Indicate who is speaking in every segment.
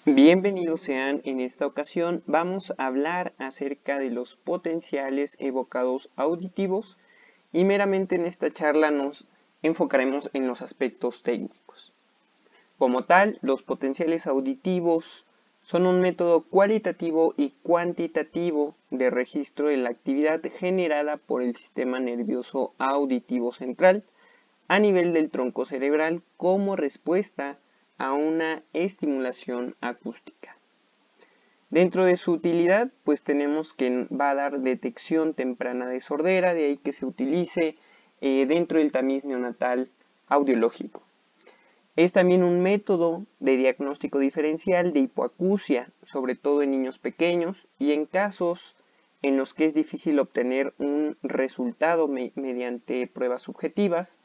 Speaker 1: Bienvenidos sean, en esta ocasión vamos a hablar acerca de los potenciales evocados auditivos y meramente en esta charla nos enfocaremos en los aspectos técnicos. Como tal, los potenciales auditivos son un método cualitativo y cuantitativo de registro de la actividad generada por el sistema nervioso auditivo central a nivel del tronco cerebral como respuesta a una estimulación acústica. Dentro de su utilidad, pues tenemos que va a dar detección temprana de sordera, de ahí que se utilice dentro del tamiz neonatal audiológico. Es también un método de diagnóstico diferencial de hipoacusia, sobre todo en niños pequeños y en casos en los que es difícil obtener un resultado mediante pruebas subjetivas,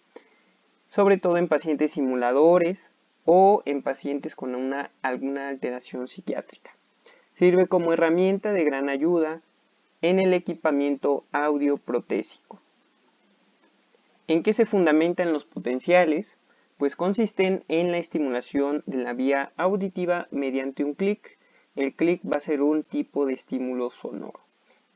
Speaker 1: sobre todo en pacientes simuladores o en pacientes con alguna alteración psiquiátrica. Sirve como herramienta de gran ayuda en el equipamiento audioprotésico. ¿En qué se fundamentan los potenciales? Pues consisten en la estimulación de la vía auditiva mediante un clic. El clic va a ser un tipo de estímulo sonoro.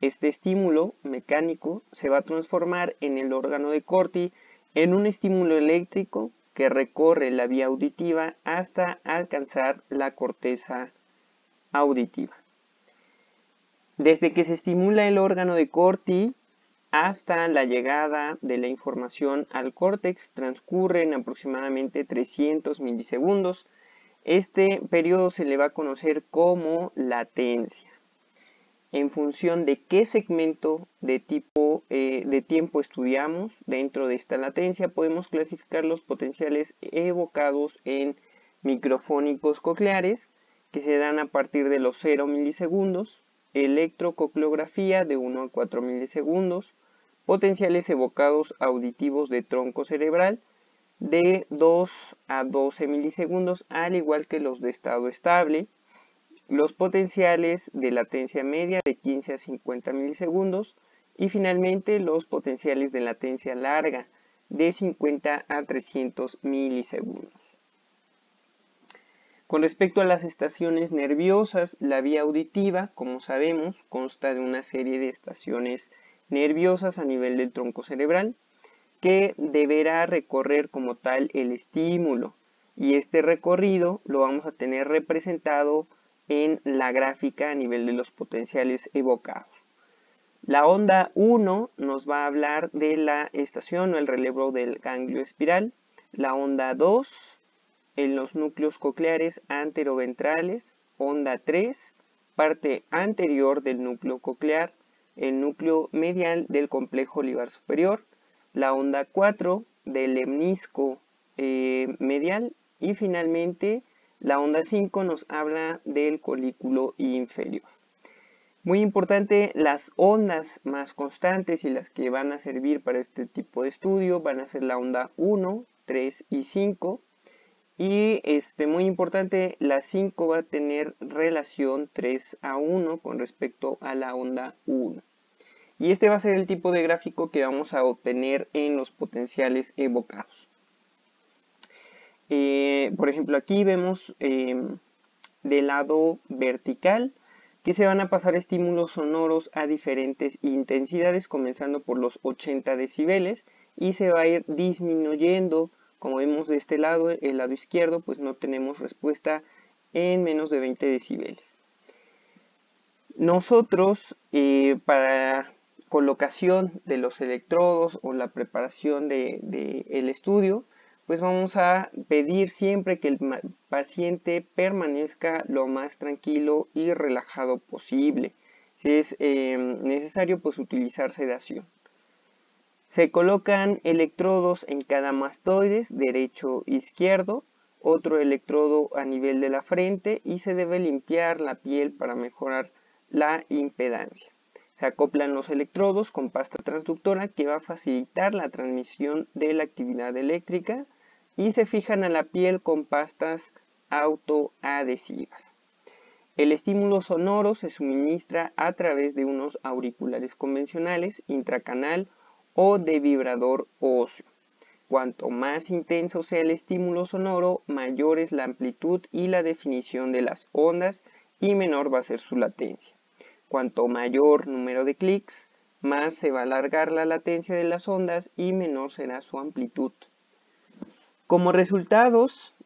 Speaker 1: Este estímulo mecánico se va a transformar en el órgano de Corti en un estímulo eléctrico que recorre la vía auditiva hasta alcanzar la corteza auditiva. Desde que se estimula el órgano de Corti hasta la llegada de la información al córtex transcurren aproximadamente 300 milisegundos. Este periodo se le va a conocer como latencia. En función de qué segmento de tiempo estudiamos dentro de esta latencia, podemos clasificar los potenciales evocados en microfónicos cocleares, que se dan a partir de los 0 milisegundos, electrococleografía de 1 a 4 milisegundos, potenciales evocados auditivos de tronco cerebral de 2 a 12 milisegundos, al igual que los de estado estable, los potenciales de latencia media de 15 a 50 milisegundos y finalmente los potenciales de latencia larga de 50 a 300 milisegundos. Con respecto a las estaciones nerviosas, la vía auditiva, como sabemos, consta de una serie de estaciones nerviosas a nivel del tronco cerebral que deberá recorrer como tal el estímulo, y este recorrido lo vamos a tener representado en la gráfica a nivel de los potenciales evocados. La onda 1 nos va a hablar de la estación o el relevo del ganglio espiral. La onda 2 en los núcleos cocleares anteroventrales. Onda 3, parte anterior del núcleo coclear, el núcleo medial del complejo libar superior. La onda 4 del lemnisco medial y finalmente la onda 5 nos habla del colículo inferior. Muy importante, las ondas más constantes y las que van a servir para este tipo de estudio van a ser la onda 1, 3 y 5. Y muy importante, la 5 va a tener relación 3 a 1 con respecto a la onda 1. Y este va a ser el tipo de gráfico que vamos a obtener en los potenciales evocados. Por ejemplo, aquí vemos del lado vertical que se van a pasar estímulos sonoros a diferentes intensidades, comenzando por los 80 decibeles y se va a ir disminuyendo. Como vemos de este lado, el lado izquierdo, pues no tenemos respuesta en menos de 20 decibeles. Nosotros, para colocación de los electrodos o la preparación del estudio, pues vamos a pedir siempre que el paciente permanezca lo más tranquilo y relajado posible. Si es necesario, pues utilizar sedación. Se colocan electrodos en cada mastoides, derecho e izquierdo, otro electrodo a nivel de la frente y se debe limpiar la piel para mejorar la impedancia. Se acoplan los electrodos con pasta transductora que va a facilitar la transmisión de la actividad eléctrica y se fijan a la piel con pastas autoadhesivas. El estímulo sonoro se suministra a través de unos auriculares convencionales, intracanal o de vibrador óseo. cuanto más intenso sea el estímulo sonoro, mayor es la amplitud y la definición de las ondas y menor va a ser su latencia. Cuanto mayor número de clics, más se va a alargar la latencia de las ondas y menor será su amplitud. Como resultados,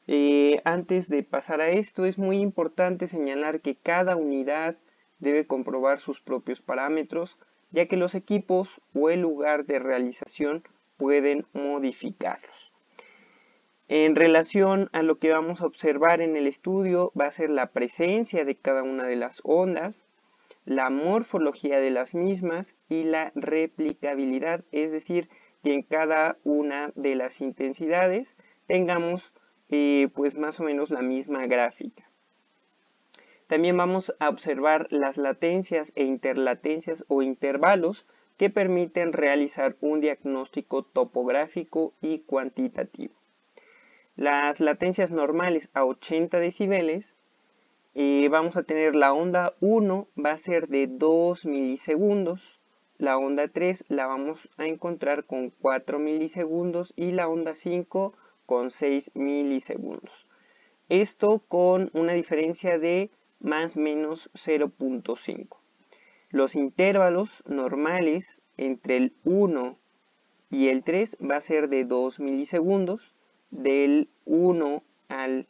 Speaker 1: antes de pasar a esto, es muy importante señalar que cada unidad debe comprobar sus propios parámetros, ya que los equipos o el lugar de realización pueden modificarlos. En relación a lo que vamos a observar en el estudio, va a ser la presencia de cada una de las ondas, la morfología de las mismas y la replicabilidad, es decir, que en cada una de las intensidades tengamos pues más o menos la misma gráfica. También vamos a observar las latencias e interlatencias o intervalos que permiten realizar un diagnóstico topográfico y cuantitativo. Las latencias normales a 80 decibeles, vamos a tener la onda 1 va a ser de 2 milisegundos, la onda 3 la vamos a encontrar con 4 milisegundos y la onda 5 con 6 milisegundos. Esto con una diferencia de más o menos 0.5. Los intervalos normales entre el 1 y el 3 va a ser de 2 milisegundos, del 1 al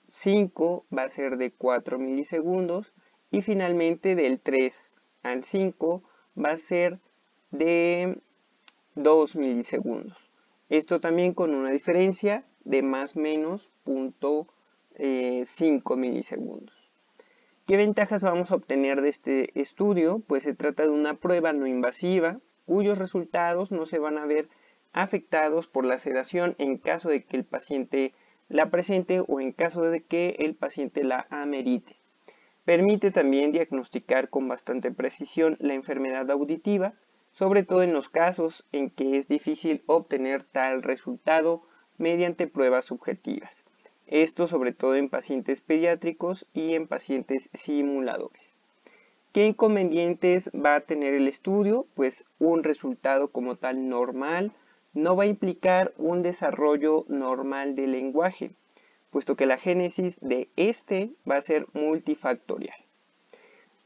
Speaker 1: 5 va a ser de 4 milisegundos y finalmente del 3 al 5 va a ser de 2 milisegundos. Esto también con una diferencia de más o menos 0.5 milisegundos. ¿Qué ventajas vamos a obtener de este estudio? Pues se trata de una prueba no invasiva cuyos resultados no se van a ver afectados por la sedación en caso de que el paciente la presente o en caso de que el paciente la amerite. Permite también diagnosticar con bastante precisión la enfermedad auditiva, sobre todo en los casos en que es difícil obtener tal resultado mediante pruebas subjetivas. Esto sobre todo en pacientes pediátricos y en pacientes simuladores. ¿Qué inconvenientes va a tener el estudio? Pues un resultado como tal normal no va a implicar un desarrollo normal del lenguaje, puesto que la génesis de este va a ser multifactorial.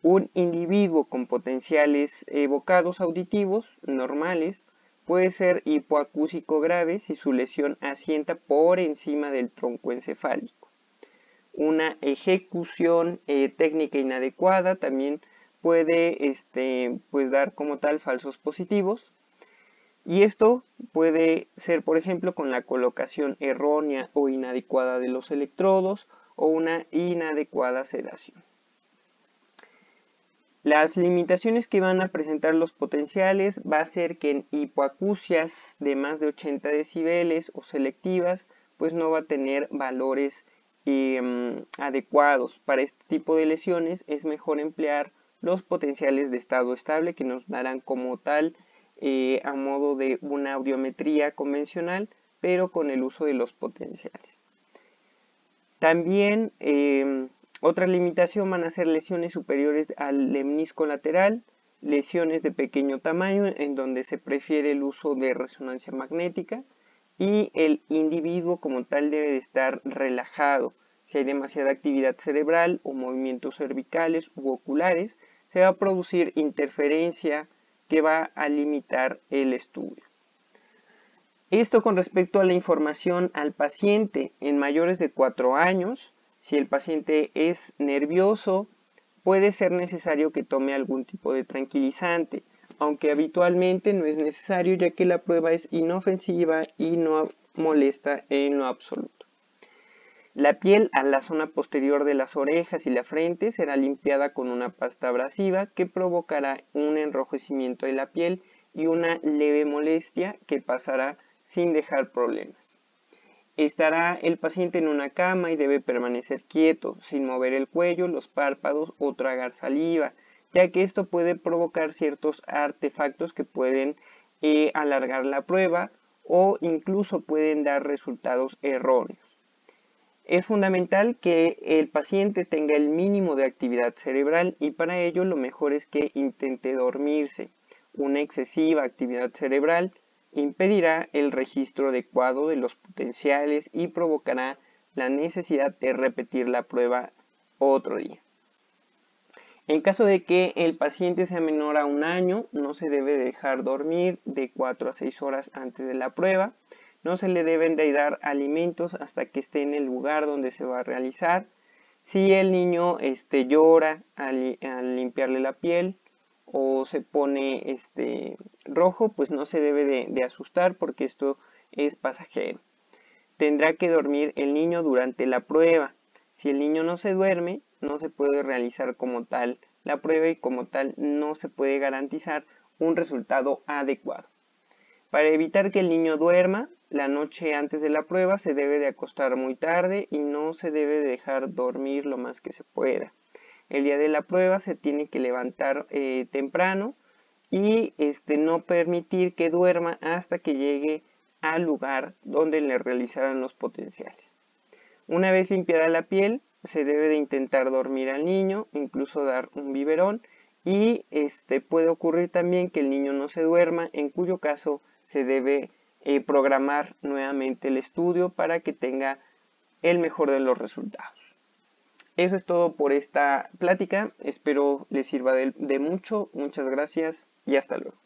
Speaker 1: Un individuo con potenciales evocados auditivos normales puede ser hipoacúsico grave si su lesión asienta por encima del tronco encefálico. Una ejecución técnica inadecuada también puede pues dar como tal falsos positivos. Y esto puede ser, por ejemplo, con la colocación errónea o inadecuada de los electrodos o una inadecuada sedación. Las limitaciones que van a presentar los potenciales va a ser que en hipoacusias de más de 80 decibeles o selectivas, pues no va a tener valores adecuados. Para este tipo de lesiones es mejor emplear los potenciales de estado estable que nos darán como tal a modo de una audiometría convencional, pero con el uso de los potenciales. También otra limitación van a ser lesiones superiores al lemnisco lateral, lesiones de pequeño tamaño en donde se prefiere el uso de resonancia magnética y el individuo como tal debe de estar relajado. Si hay demasiada actividad cerebral o movimientos cervicales u oculares, se va a producir interferencia que va a limitar el estudio. Esto con respecto a la información al paciente en mayores de 4 años. Si el paciente es nervioso, puede ser necesario que tome algún tipo de tranquilizante, aunque habitualmente no es necesario ya que la prueba es inofensiva y no molesta en lo absoluto. La piel a la zona posterior de las orejas y la frente será limpiada con una pasta abrasiva que provocará un enrojecimiento de la piel y una leve molestia que pasará sin dejar problemas. Estará el paciente en una cama y debe permanecer quieto, sin mover el cuello, los párpados o tragar saliva, ya que esto puede provocar ciertos artefactos que pueden alargar la prueba o incluso pueden dar resultados erróneos. Es fundamental que el paciente tenga el mínimo de actividad cerebral y para ello lo mejor es que intente dormirse. Una excesiva actividad cerebral impedirá el registro adecuado de los potenciales y provocará la necesidad de repetir la prueba otro día. En caso de que el paciente sea menor a 1 año, no se debe dejar dormir de 4 a 6 horas antes de la prueba. No se le deben de dar alimentos hasta que esté en el lugar donde se va a realizar. Si el niño llora al limpiarle la piel o se pone rojo, pues no se debe de asustar porque esto es pasajero. Tendrá que dormir el niño durante la prueba. Si el niño no se duerme, no se puede realizar como tal la prueba y como tal no se puede garantizar un resultado adecuado. Para evitar que el niño duerma, la noche antes de la prueba se debe de acostar muy tarde y no se debe dejar dormir lo más que se pueda. El día de la prueba se tiene que levantar temprano y no permitir que duerma hasta que llegue al lugar donde le realizarán los potenciales. Una vez limpiada la piel, se debe de intentar dormir al niño, incluso dar un biberón, y puede ocurrir también que el niño no se duerma, en cuyo caso se debe programar nuevamente el estudio para que tenga el mejor de los resultados. Eso es todo por esta plática, espero les sirva de mucho, muchas gracias y hasta luego.